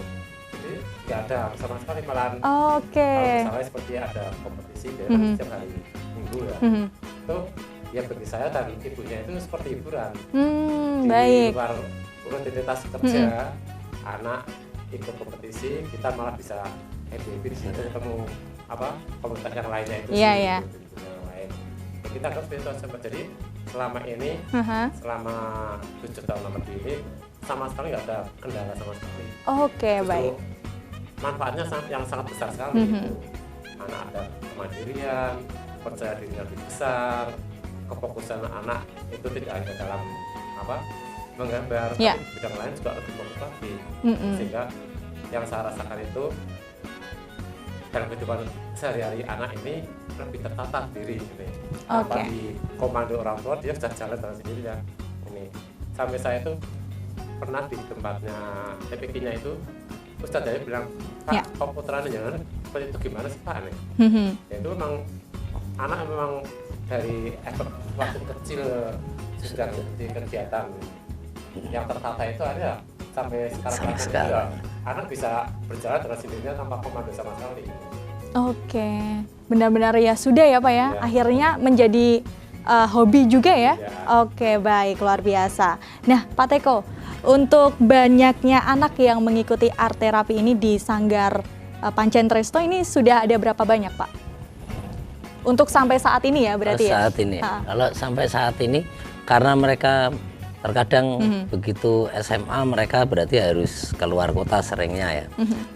Jadi nggak ada sama sekali, malahan Oke. kalau misalnya seperti ada kompetisi dia kan setiap hari minggu ya. Itu ya bagi saya dan ibunya itu seperti hiburan. Di Baik. luar rutinitas kerja, anak ikut kompetisi, kita malah bisa happy di situ ketemu komunitas yang lainnya itu Iya, sih, iya. gitu, yang lain. Ya, kita harus itu jadi selama ini selama 7 tahun lebih ini sama sekali nggak ada kendala sama sekali. Oke, Justru baik. manfaatnya yang sangat besar sekali gitu. Anak ada kemandirian, percaya diri lebih besar, kefokusan anak itu tidak hanya dalam menggambar, Ya. tapi bidang lain juga lebih fokus lagi. Sehingga yang saya rasakan itu dalam kehidupan sehari-hari anak ini lebih tertata diri gitu. Tanpa di komando orang tua, dia sudah jalan dengan sendirinya. Ini sampai saya itu pernah di tempatnya TPK-nya itu Ustadz saya bilang, Pak, Ya. kok putranya jangan seperti itu gimana sih Pak? Ya, itu memang anak memang dari efek waktu kecil sudah di kegiatan yang tertata itu ada sampai sekarang juga anak bisa berjalan dengan sendirinya tanpa komando sama sekali. Oke, benar-benar ya sudah ya Pak ya, Ya. akhirnya menjadi hobi juga ya. Ya. Oke, baik, luar biasa. Nah Pak Teko, untuk banyaknya anak yang mengikuti art terapi ini di Sanggar Pancen-Tresto ini sudah ada berapa banyak Pak? Untuk sampai saat ini ya berarti ya? Saat ini, kalau sampai saat ini karena mereka terkadang begitu SMA mereka berarti harus keluar kota seringnya ya.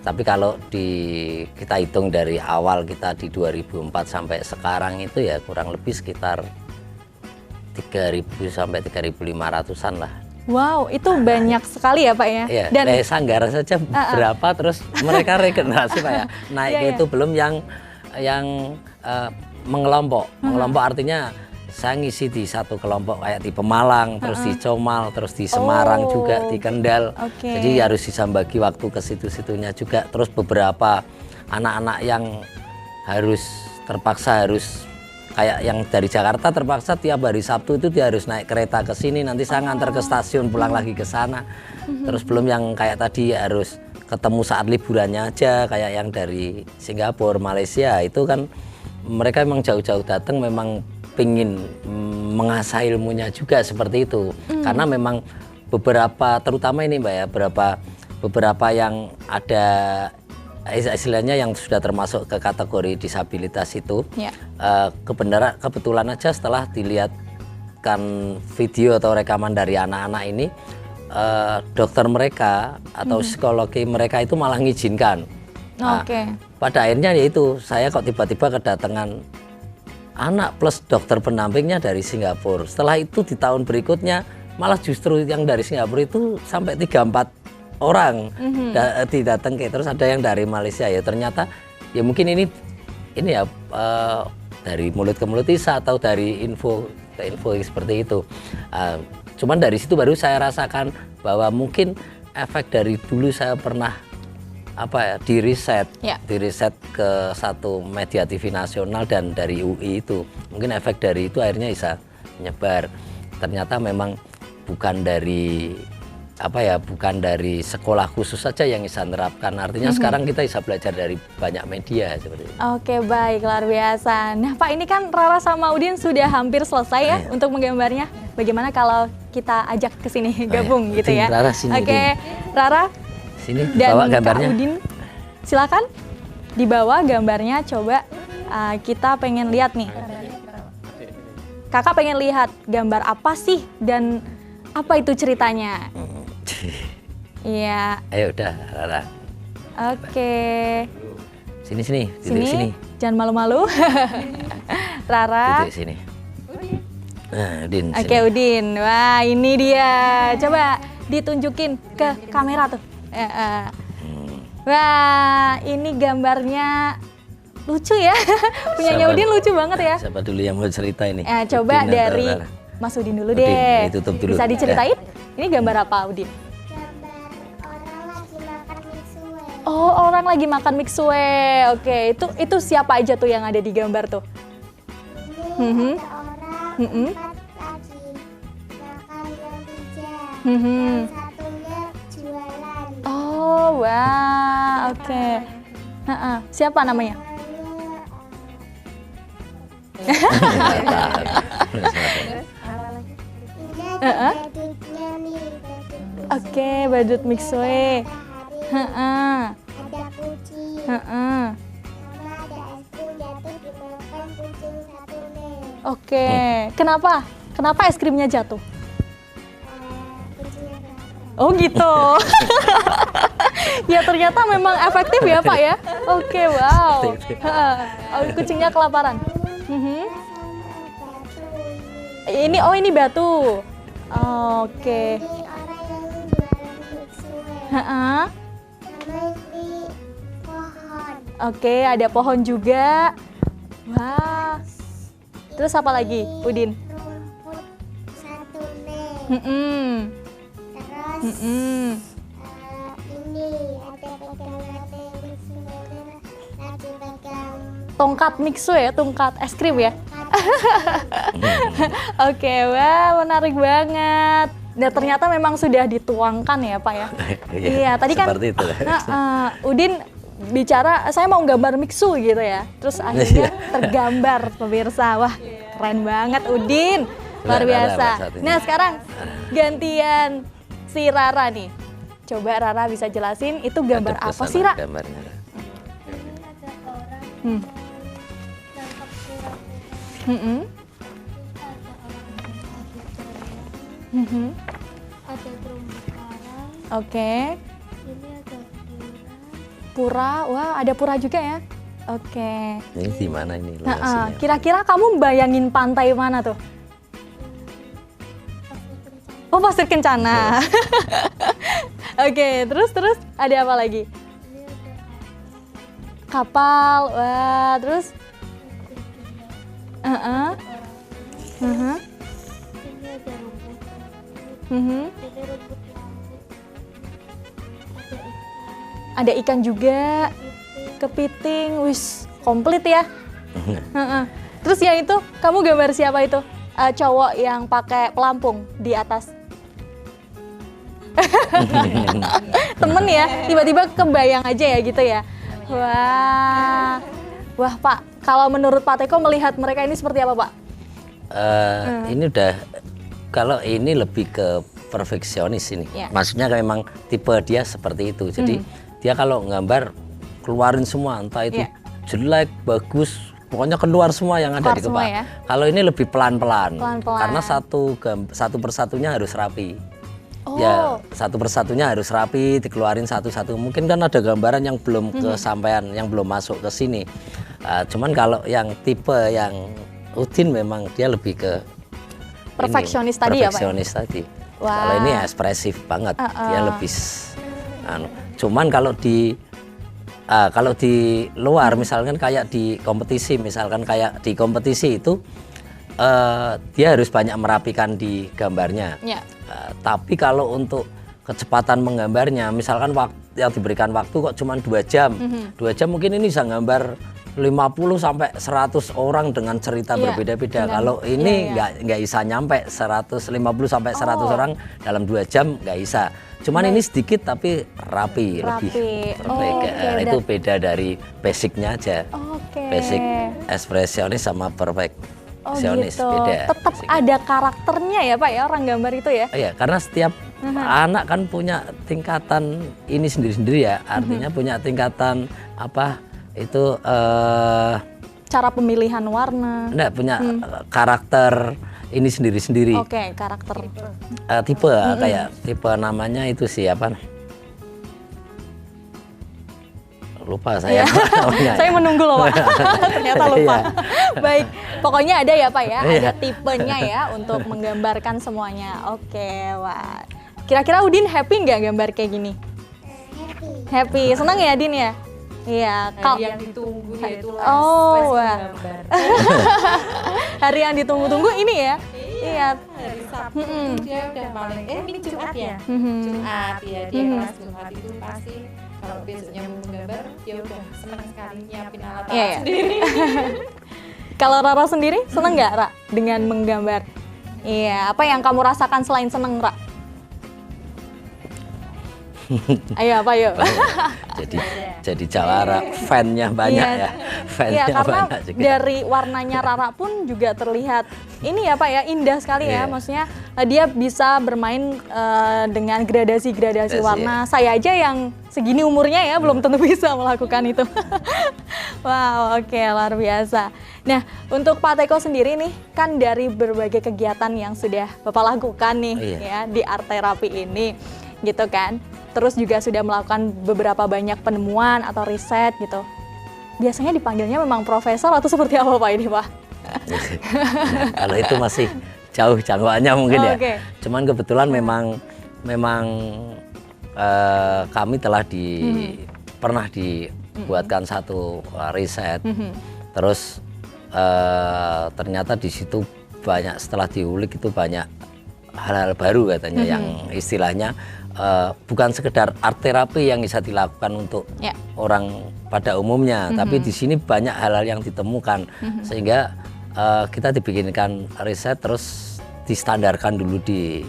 Tapi kalau kita hitung dari awal kita di 2004 sampai sekarang itu ya kurang lebih sekitar 3.000 sampai 3.500-an lah Wow, itu banyak sekali ya Pak ya. Ya, Dan Sanggara saja berapa, terus mereka regenerasi Pak ya. Naik itu belum yang mengelompok. Mengelompok artinya saya ngisi di satu kelompok kayak di Pemalang, terus di Comal, terus di Semarang juga, di Kendal. Jadi harus bisa bagi waktu ke situ-situnya juga. Terus beberapa anak-anak yang terpaksa harus kayak yang dari Jakarta terpaksa tiap hari Sabtu itu dia harus naik kereta ke sini, nanti saya nganter ke stasiun pulang lagi ke sana. Terus belum yang kayak tadi harus ketemu saat liburannya aja, kayak yang dari Singapura, Malaysia itu kan mereka memang jauh-jauh datang memang pingin mengasah ilmunya juga seperti itu. Karena memang beberapa terutama ini Mbak ya, beberapa yang ada istilahnya yang sudah termasuk ke kategori disabilitas itu, kebetulan aja setelah dilihatkan video atau rekaman dari anak-anak ini, dokter mereka atau psikologi mereka itu malah ngizinkan. Nah, pada akhirnya yaitu saya kok tiba-tiba kedatangan anak plus dokter pendampingnya dari Singapura. Setelah itu di tahun berikutnya malah justru yang dari Singapura itu sampai 3-4 orang didatang terus ada yang dari Malaysia ya. Ternyata ya mungkin ini ya dari mulut ke mulut bisa atau dari info ke info seperti itu. Cuman dari situ baru saya rasakan bahwa mungkin efek dari dulu saya pernah di riset ke satu media TV nasional dan dari UI itu. Mungkin efek dari itu akhirnya bisa menyebar. Ternyata memang bukan dari sekolah khusus saja yang bisa menerapkan. Artinya sekarang kita bisa belajar dari banyak media seperti itu. Oke, baik, luar biasa. Nah Pak, ini kan Rara sama Udin sudah hampir selesai ya untuk menggambarnya. Bagaimana kalau kita ajak ke sini gabung gitu ya? Rara sini. Oke, Rara sini dan bawa gambarnya. Kak Udin, silakan dibawa gambarnya. Coba kita pengen lihat nih. Kakak pengen lihat gambar apa sih dan apa itu ceritanya? Iya. Ayo udah, Rara. Oke. Sini. Jangan malu-malu. Rara. Duduk sini. Nah, Udin. Oke, Udin. Wah, ini dia. Coba ditunjukin ke kamera tuh. Wah, ini gambarnya lucu ya. Punyanya Udin lucu banget ya. Siapa dulu yang mau cerita ini? Coba Udin dari Mas Udin dulu deh. Ditutup dulu. Bisa diceritain? Ini gambar apa, Udin? Oh, orang lagi makan mixue. Oke, itu siapa aja tuh yang ada di gambar tuh? Ini ada orang empat lagi makan yang pizza. Yang satunya jualan. Oh, wah, oke. Siapa namanya? Ini ada badutnya nih, Oke, badut mixue. Ada kucing. Sama ada es krim jatuh dimakan kucing satunya. Oke, kenapa es krimnya jatuh? Kucingnya kelaparan. Oh gitu. Ya ternyata memang efektif ya Pak ya. Oke, wow. Kucingnya kelaparan. Ini batu. Oke. Ini orang yang jualan mixue. Sama ini pohon. Oke, ada pohon juga. Wah. Terus apa lagi, Udin? Rumput satunya. Terus ini ada pegangan mixue lagi pegang Tongkat mixue ya, tongkat es krim ya. Oke, wah menarik banget. Nah ternyata memang sudah dituangkan ya Pak ya. Iya, tadi kan seperti itu. Udin bicara saya mau gambar mixu gitu ya. Terus akhirnya tergambar pemirsa. Wah, keren banget Udin. Luar biasa. Nah, sekarang gantian si Rara nih. Coba Rara bisa jelasin itu gambar apa sih, Ra? Gambarnya. ini ada orang nangkap ada terumbu karang. Oke. Ini ada Pura. Wah, ada pura juga ya. Oke. Ini di mana ini lokasinya? Kira-kira kamu bayangin pantai mana tuh? Oh, pasir kencana. Oke, terus ada apa lagi? Ini ada Kapal. Wah, terus orang. uh-uh. Ini ada rumput. Mhm. Ini rumput laut. Ada Ada ikan. ikan juga, Itu kepiting. Wis, komplit ya. Heeh. Terus yang itu, kamu gambar siapa itu? Cowok yang pakai pelampung di atas. Temen ya, tiba-tiba kebayang aja ya gitu ya. Wah, wah Pak, kalau menurut Pak Teko melihat mereka ini seperti apa Pak? Ini udah, kalau ini lebih ke perfeksionis ini. Ya. Maksudnya memang tipe dia seperti itu. Jadi dia kalau nggambar keluarin semua, entah itu Ya. jelek, bagus, pokoknya keluar semua yang ada Keluar di semua kepala. ya. Kalau ini lebih pelan-pelan. Pelan-pelan. Karena satu persatunya harus rapi. Oh. Ya, satu persatunya harus rapi, dikeluarin satu-satu. Mungkin kan ada gambaran yang belum kesampaian, yang belum masuk ke sini. Cuman kalau yang tipe yang Udin memang dia lebih ke Perfeksionis ini, tadi ya, Pak? perfeksionis tadi. Wah. Kalau ini ekspresif banget, dia lebih cuman kalau di luar misalkan kayak di kompetisi, itu dia harus banyak merapikan di gambarnya. Ya. Tapi kalau untuk kecepatan menggambarnya, misalkan yang diberikan waktu kok cuma 2 jam. 2 jam mungkin ini bisa gambar 50 sampai 100 orang dengan cerita Iya, berbeda-beda. dengan- Kalau ini iya. nggak bisa nyampe 150 sampai 100 orang dalam 2 jam, nggak bisa. Cuman ini sedikit tapi rapi. Lebih perfect. Oke, Itu beda dari basicnya aja. Oke. Basic ekspresionis sama Oh perfeksionis gitu. beda. Tetap ada karakternya ya Pak ya orang gambar itu ya. Iya, karena setiap anak kan punya tingkatan ini sendiri-sendiri ya. Artinya punya tingkatan apa itu Cara pemilihan warna. enggak punya karakter ini sendiri-sendiri. Oke, karakter. Tipe kayak tipe namanya itu sih apa? Lupa saya. namanya. Saya menunggu loh Pak. Ternyata lupa. Iya. Baik, pokoknya ada ya Pak ya, ada Iya. tipenya ya untuk menggambarkan semuanya. Oke, wah. Kira-kira Udin happy nggak gambar kayak gini? happy. Happy, senang ya Din ya? Iya. Hari yang ditunggu yaitu Oh, les wah. gambar. Hari yang ditunggu-tunggu ini ya? Iya. Hari Sabtu itu dia udah paling ini Jumat ya. Mhm. Jumat ya, dia kelas Jumat itu pasti kalau besoknya mau menggambar dia udah senang sekali nyiapin alat Iya, iya. sendiri. Kalau Rara sendiri seneng nggak Ra dengan menggambar? Iya, apa yang kamu rasakan selain seneng Ra? Ayo apa yuk? jadi jawara fan-nya banyak Iya. ya. Fan-nya Iya, karena banyak juga. dari warnanya Rara pun juga terlihat ini ya Pak ya, indah sekali ya. Iya. Maksudnya dia bisa bermain dengan gradasi-gradasi Gradasi, warna. Saya aja yang segini umurnya ya belum tentu bisa melakukan itu. Wow, oke, luar biasa. Nah, untuk Pak Teko sendiri nih, kan dari berbagai kegiatan yang sudah Bapak lakukan nih Iya. ya di art therapy ini, gitu kan. Terus juga sudah melakukan beberapa banyak penemuan atau riset gitu. Biasanya dipanggilnya memang profesor atau seperti apa Pak ini Pak? Kalau itu masih jauh jangkauannya mungkin Oh, ya. oke. Cuman kebetulan memang kami telah pernah dibuatkan satu riset. Terus ternyata di situ banyak, setelah diulik itu banyak hal-hal baru katanya yang istilahnya bukan sekedar art terapi yang bisa dilakukan untuk Ya. orang pada umumnya, tapi di sini banyak hal-hal yang ditemukan sehingga kita dibikinkan riset terus distandarkan dulu di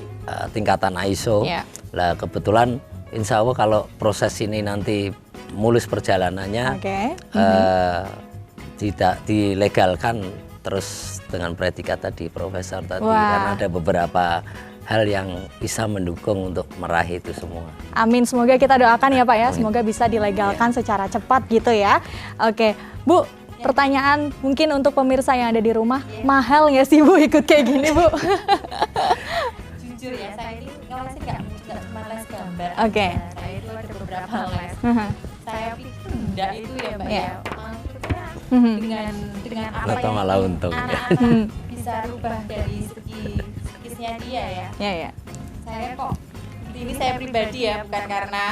tingkatan ISO. Ya. Lah kebetulan insya Allah kalau proses ini nanti mulus perjalanannya Oke. tidak dilegalkan terus dengan predikat tadi profesor tadi, Wah. karena ada beberapa hal yang bisa mendukung untuk meraih itu semua. Amin, semoga kita doakan ya Pak ya, semoga bisa dilegalkan secara cepat gitu ya. Oke, Bu, pertanyaan mungkin untuk pemirsa yang ada di rumah, mahal nggak sih Bu ikut kayak gini Bu? Jujur ya, saya ini ngelesnya nggak cuma les gambar. Oke. aja. Saya itu ada beberapa les. Mhm. Saya pikir enggak itu ya Mbak Iya. ya. Maksudnya Mhm. dengan apa Ternyata malah untung. anak-anak bisa rubah dari segi psikisnya dia ya. Ya ya. saya kok ini saya pribadi ya, bukan karena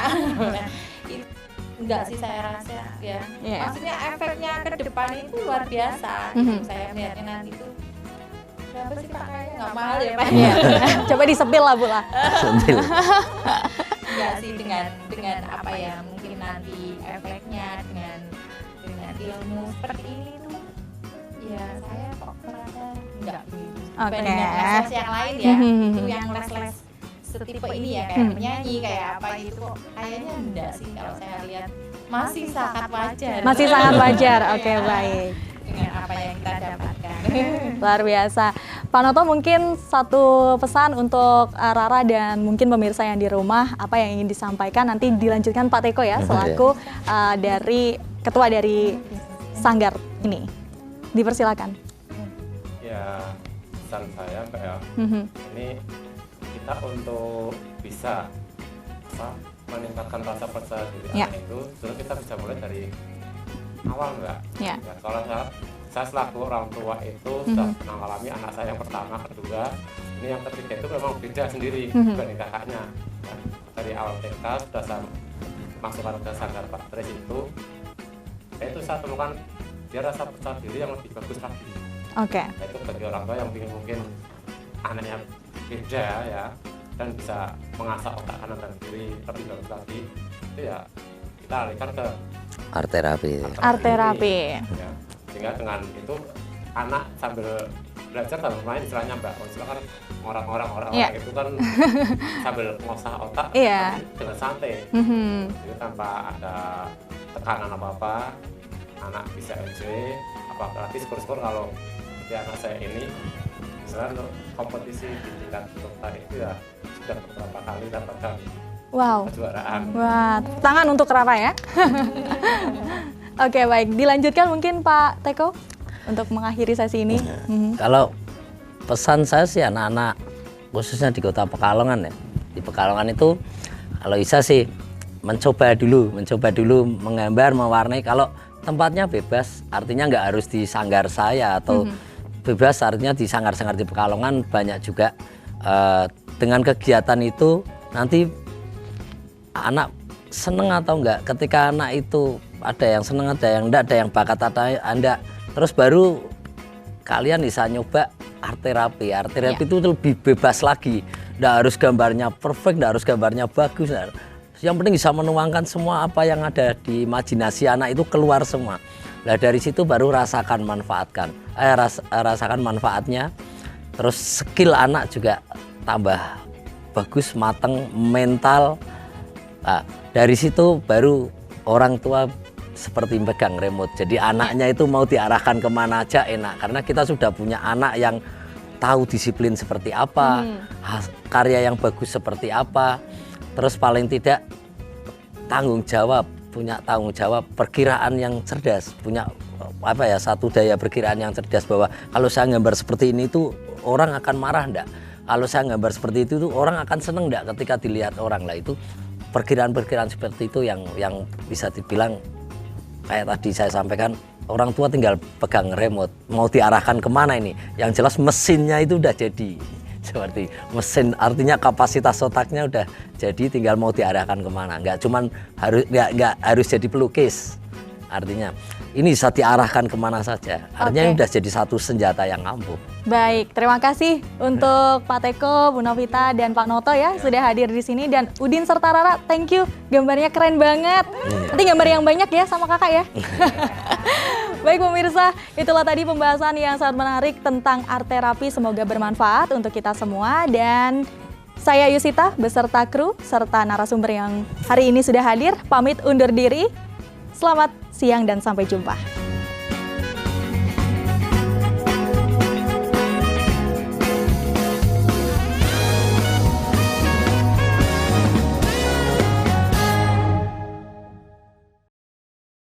enggak sih, saya rasa ya. Maksudnya efeknya ke depan itu luar biasa. Saya melihatnya nanti itu berapa sih Pak, kayaknya nggak mahal ya Pak. Coba disepil lah Bu lah. Sentil. Enggak sih, dengan apa ya, mungkin nanti efeknya dengan ilmu seperti ini tuh ya saya kok merasa enggak begitu. Dibandingkan les yang lain ya, itu yang les setipe ini ya, kayak menyanyi, kayak apa gitu kok kayaknya enggak sih, kalau saya lihat masih sangat wajar. Masih sangat wajar. Oke, baik. Dengan apa yang kita dapatkan. Luar biasa. Pak Noto, mungkin satu pesan untuk Rara dan mungkin pemirsa yang di rumah, apa yang ingin disampaikan, nanti dilanjutkan Pak Teko ya, selaku dari ketua dari Sanggar ini. Dipersilakan. Ya, pesan saya Mbak ya, ini kita untuk bisa meningkatkan rasa percaya diri anak itu, terus kita bisa mulai dari awal Mbak. Ya, kalau saya selaku orang tua itu sudah pernah mengalami anak saya yang pertama, kedua, ini yang ketiga itu memang beda sendiri dibanding kakaknya. Ya, dari awal TK sudah saya masukkan ke Sanggar Pak Tris itu saya temukan dia rasa percaya diri yang lebih bagus lagi. Oke. Itu bagi orang tua yang ingin mungkin anaknya beda ya, dan bisa mengasah otak kanan dan kiri lebih bagus lagi, itu ya kita alihkan ke Art terapi. Ya, sehingga dengan itu anak sambil belajar sambil main, istilahnya Mbak. Kalau kan orang itu kan sambil mengasah otak dengan santai, jadi tanpa ada tekanan apa-apa, anak bisa enjoy. Apalagi skor-skor kalau seperti anak saya ini, misalnya untuk kompetisi di tingkat kota itu ya sudah beberapa kali dapatkan kejuaraan. Wah, tangan untuk Rara ya. Oke, baik. Dilanjutkan mungkin Pak Teko untuk mengakhiri sesi ini. Kalau pesan saya sih anak-anak khususnya di Kota Pekalongan ya. Di Pekalongan itu kalau bisa sih mencoba dulu menggambar, mewarnai. Kalau tempatnya bebas, artinya nggak harus di sanggar saya atau bebas, artinya di sanggar-sanggar di Pekalongan banyak juga. Dengan kegiatan itu nanti anak seneng atau enggak, ketika anak itu ada yang seneng, ada yang enggak, ada yang bakat, ada enggak, terus baru kalian bisa nyoba art terapi. Art terapi itu lebih bebas lagi, enggak harus gambarnya perfect, enggak harus gambarnya bagus, yang penting bisa menuangkan semua apa yang ada di imajinasi anak itu keluar semua. Nah dari situ baru rasakan manfaatnya, terus skill anak juga tambah bagus, mateng, mental. Nah, dari situ baru orang tua seperti pegang remote. Jadi anaknya itu mau diarahkan kemana aja enak. Karena kita sudah punya anak yang tahu disiplin seperti apa, karya yang bagus seperti apa. Terus paling tidak punya tanggung jawab, perkiraan yang cerdas, punya satu daya perkiraan yang cerdas, bahwa kalau saya gambar seperti ini tuh orang akan marah enggak? Kalau saya gambar seperti itu tuh orang akan seneng enggak ketika dilihat orang? Lah itu perkiraan-perkiraan seperti itu yang bisa dibilang kayak tadi saya sampaikan, orang tua tinggal pegang remote, mau diarahkan kemana ini? Yang jelas mesinnya itu udah jadi, seperti mesin, artinya kapasitas otaknya udah jadi, tinggal mau diarahkan kemana. Nggak harus jadi pelukis, artinya ini bisa diarahkan kemana saja, artinya ini udah jadi satu senjata yang ampuh. Baik, terima kasih untuk Pak Teko, Bu Novita, dan Pak Noto ya sudah hadir di sini, dan Udin serta Rara, thank you, gambarnya keren banget. Nanti gambar yang banyak ya sama kakak ya. Baik pemirsa, itulah tadi pembahasan yang sangat menarik tentang art terapi, semoga bermanfaat untuk kita semua, dan saya Yusita beserta kru serta narasumber yang hari ini sudah hadir, pamit undur diri. Selamat siang dan sampai jumpa.